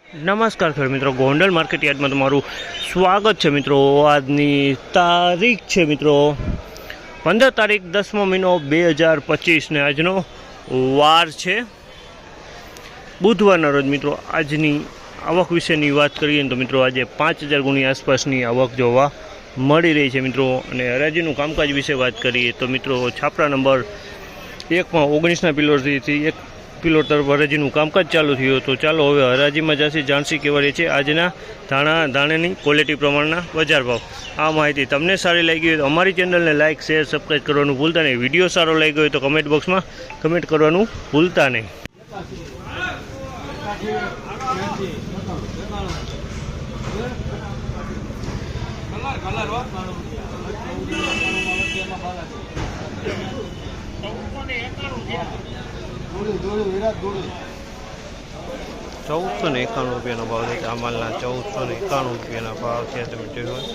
નમસ્કાર ખેડૂત મિત્રો, ગોંડલ માર્કેટ યાર્ડમાં તમારું સ્વાગત છે મિત્રો। આજની તારીખ છે મિત્રો 15 તારીખ 10મો મહિનો 2025 ને આજનો વાર છે બુધવારના રોજ મિત્રો। આજની આવક વિશેની વાત કરીએ તો મિત્રો આજે 5000 ગુણી આસપાસની આવક જોવા મળી રહી છે મિત્રો। અને હરાજીનું કામકાજ વિશે વાત કરીએ તો મિત્રો છાપરા નંબર 1માં 19ના પિલોરથી એક પિલોર તરફ હરાજીનું કામકાજ ચાલુ થયું। તો ચાલો હવે હરાજીમાં જશે જાણસી કેવા રહે છે આજના ધાણાની ક્વોલિટી પ્રમાણના બજાર ભાવ। આ માહિતી તમને સારી લાગી હોય તો અમારી ચેનલને લાઇક શેર સબસ્ક્રાઈબ કરવાનું ભૂલતા નહીં। વિડીયો સારો લાગ્યો હોય તો કમેન્ટ બોક્સમાં કમેન્ટ કરવાનું ભૂલતા નહીં। ₹1491 ભાવ છે। આ માલના ₹1491 ભાવ છે। તમે જોયું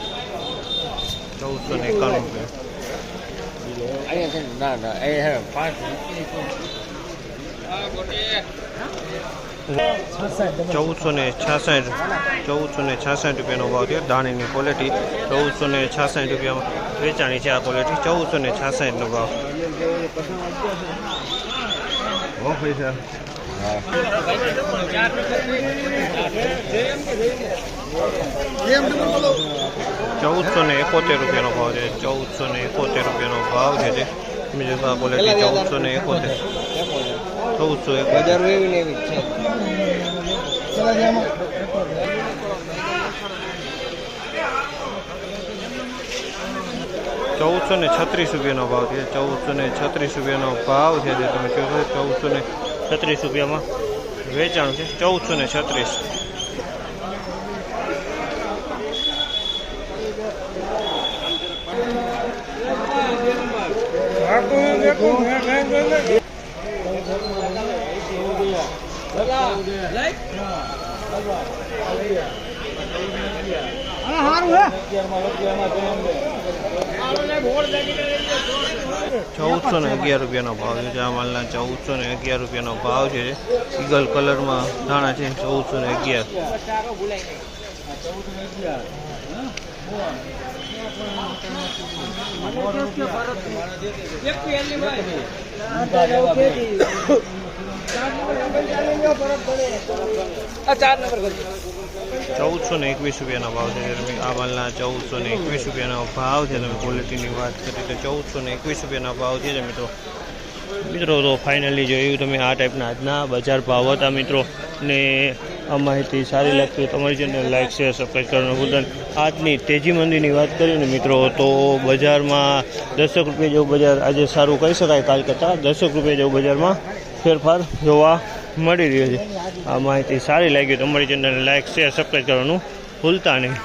₹1491। 1466 રૂપિયાનો ભાવ છે। ધાણીની ક્વોલિટી 1466 રૂપિયામાં વેચાણી છે। આ ક્વોલિટી 1466નો ભાવ। 1471 રૂપિયાનો ભાવ છે। 1471 રૂપિયાનો ભાવ છે। બીજું આ ક્વોલિટી 1471 ₹1436 રૂપિયાનો ભાવ છે। 1436 રૂપિયાનો ભાવ છે। જે તમે કહો 1436 રૂપિયામાં વેચાણું છે। 1436। ₹1411 રૂપિયાનો ભાવ છે। આ માલના ₹1411 રૂપિયાનો ભાવ છે। ઈગલ કલરમાં ધાણા છે। 1411। ₹1421 રૂપિયાનો ભાવ છે। આ માલના ₹1421 રૂપિયાનો ભાવ છે। તમે ક્વોલિટીની વાત કરીએ તો ₹1421 રૂપિયાના ભાવ છે મિત્રો। તો ફાઇનલી જોયું તમે આ ટાઈપના આજના બજાર ભાવ હતા મિત્રો। ને આ માહિતી સારી લાગતી તમારી ચેનલ લાઇક શેર સબસ્ક્રાઈબ કરવાનું ભૂલતા નહીં। આજની તેજી મંદીની વાત કરીએ ને મિત્રો તો બજારમાં 10 રૂપિયા જેવું બજાર આજે સારું કહી શકાય કાલ કરતાં। 10 રૂપિયા જેવું બજારમાં ફેરફાર જોવા મળી રહ્યો છે। આ માહિતી સારી લાગી તો અમારી ચેનલને લાઇક શેર સબસ્ક્રાઈબ કરવાનું ભૂલતા નહીં।